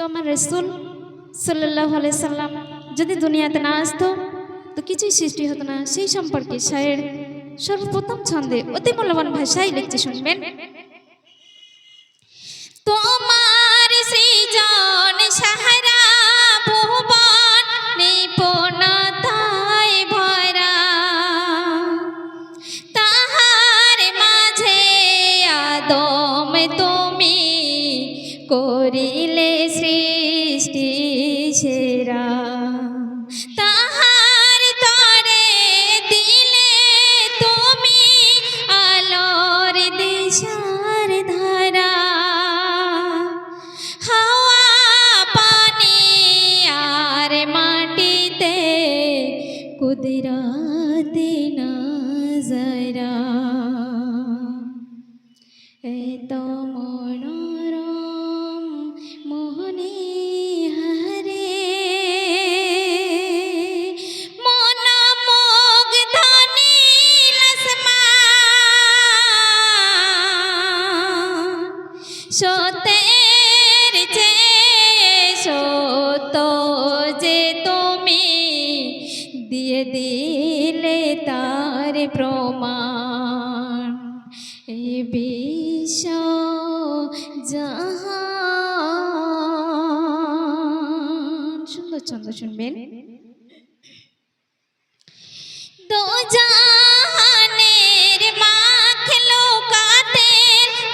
আমার রাসূল সাল্লাল্লাহু আলাইহি সাল্লাম যদি দুনিয়াতে না আসতো তো কিছুই সৃষ্টি হতো না। সেই সম্পর্কে শায়ের সর্বপ্রথম ছন্দে অতি মূল্যবান ভাষায় লিখতে শুনবেন। তোমার সৃজন সাহারা ভুবন নিপুণতায় ভরা, তাহার মাঝে আদম তুমি করিলে সৃষ্টি সেরা। তাহার তরে দিলে তুমি আলোর দিশার ধারা, হাওয়া পানি আর মাটিতে কুদরতি নজরা। এত মনোরম মোহনী হারে মন মুগ্ধ নীল আসমান, সতের চেয়ে সত্য যে তুমি দিয়ে দিলে তার প্রমাণ। এ বিশ্ব জাহান, সুন্দর ছন্দ শুনবেন। দো জাহানের মাখলুকাতের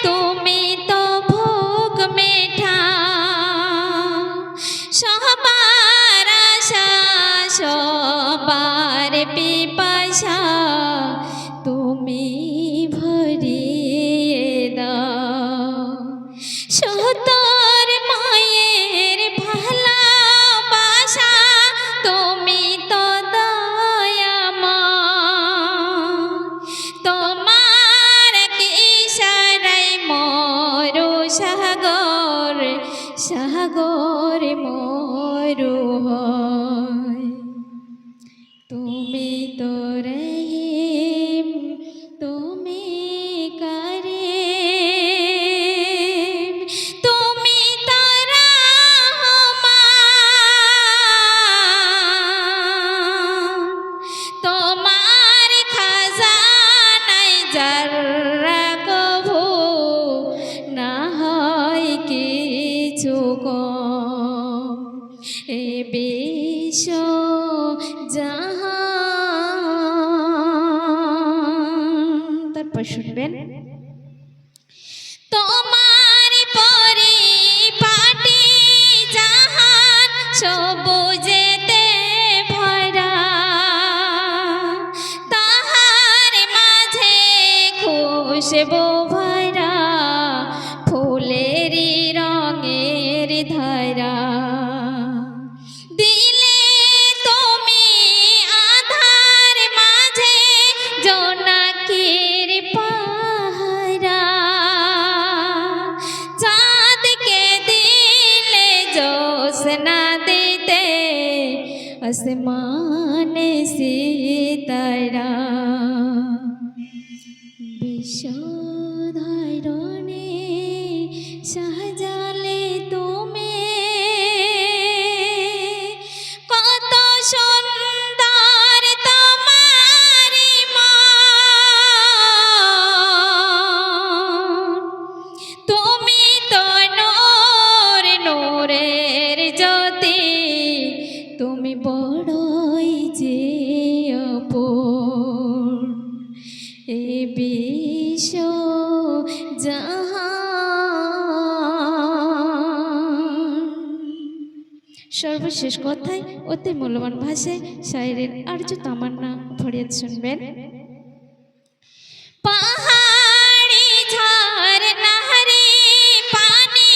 তুমি তো ভোগ মেঠা, সবার আশা সবার পিপাসা তুমি ভরিয়ে দাও। সতর মায়ের ভালোবাসা তুমি তো দয়াময়, তোমার ইশারায় মরু সাগর সাগর মরু হয়। তুমি তো রহিম তুমি কারীম, তুমি তো রহমান, তোমার খাজানায় যারা কভু না হয় কিছু কম। এ বিশ্ব জাহান, তারপর শুনবেন। তোমার পরিপাটি জাহান সবুজেতে ভরা, তাহার মাঝে খুশবু ভরা ফুলেরই রঙের ধারা। দিলে তুমি আধার মাঝে জোনাকির পাহারা, চাঁদকে দিলে জ্যোৎস্না দিতে আসমানে সিতারা। বিশ্ব ধারণে সাজালে তুমি কত সুন্দর তোমারি মন। তুমি তো নূর নূরের জ্যোতি, তুমি বড়ই যে অপূর্ণ। এ বিশ্ব জাহান। সর্বশেষ কথায় অতি মূল্যবান ভাষায় শায়েরের আর্য তামান্না ফরিয়াদ শুনবেন। পাহাড়ি ঝরনারি পানি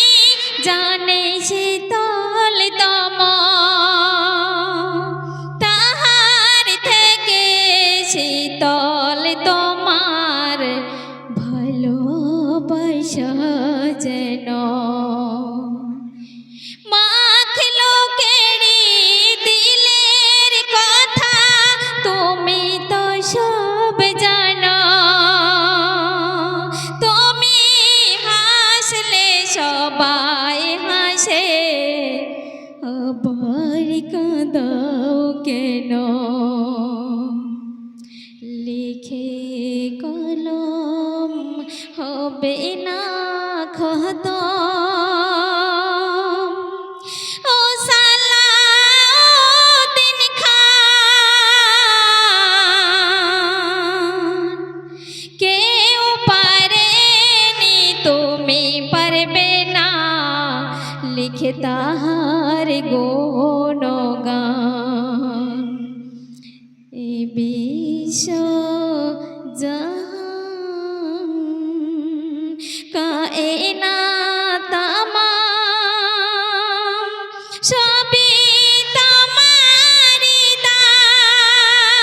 জানে শীতল দম, তাহার থেকে শীতল তোমার ভালোবাসা যেন। মাখলুকেরই দিলের কথা তুমি তো সব জানো, তুমি হাসলে সবাই হাসে লিখে কলম হবে না খতম। ও সালাউদ্দিন খান, কেউ পারেনি তুমি পারবে না, লিখে তাহার গুণগান। এ বিশ্ব জাহান কায়নাত তামাম সবই তোমারি দান।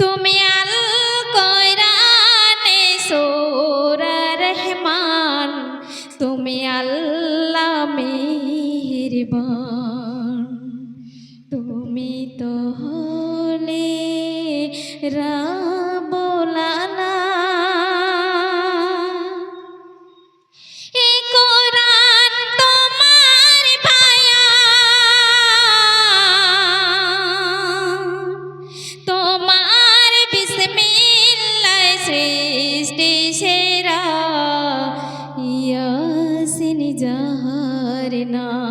তুমি আল কোরআনে সূরা রহমান, তুমি আল্লাহ মেহেরবান। তুমি তো হলে রাব্বুল আলামিন, এ কোরআন তোমার বায়ান। তোমার বিসমিল্লাহ সৃষ্টি সেরা, ইয়াসিন যাহার নাম।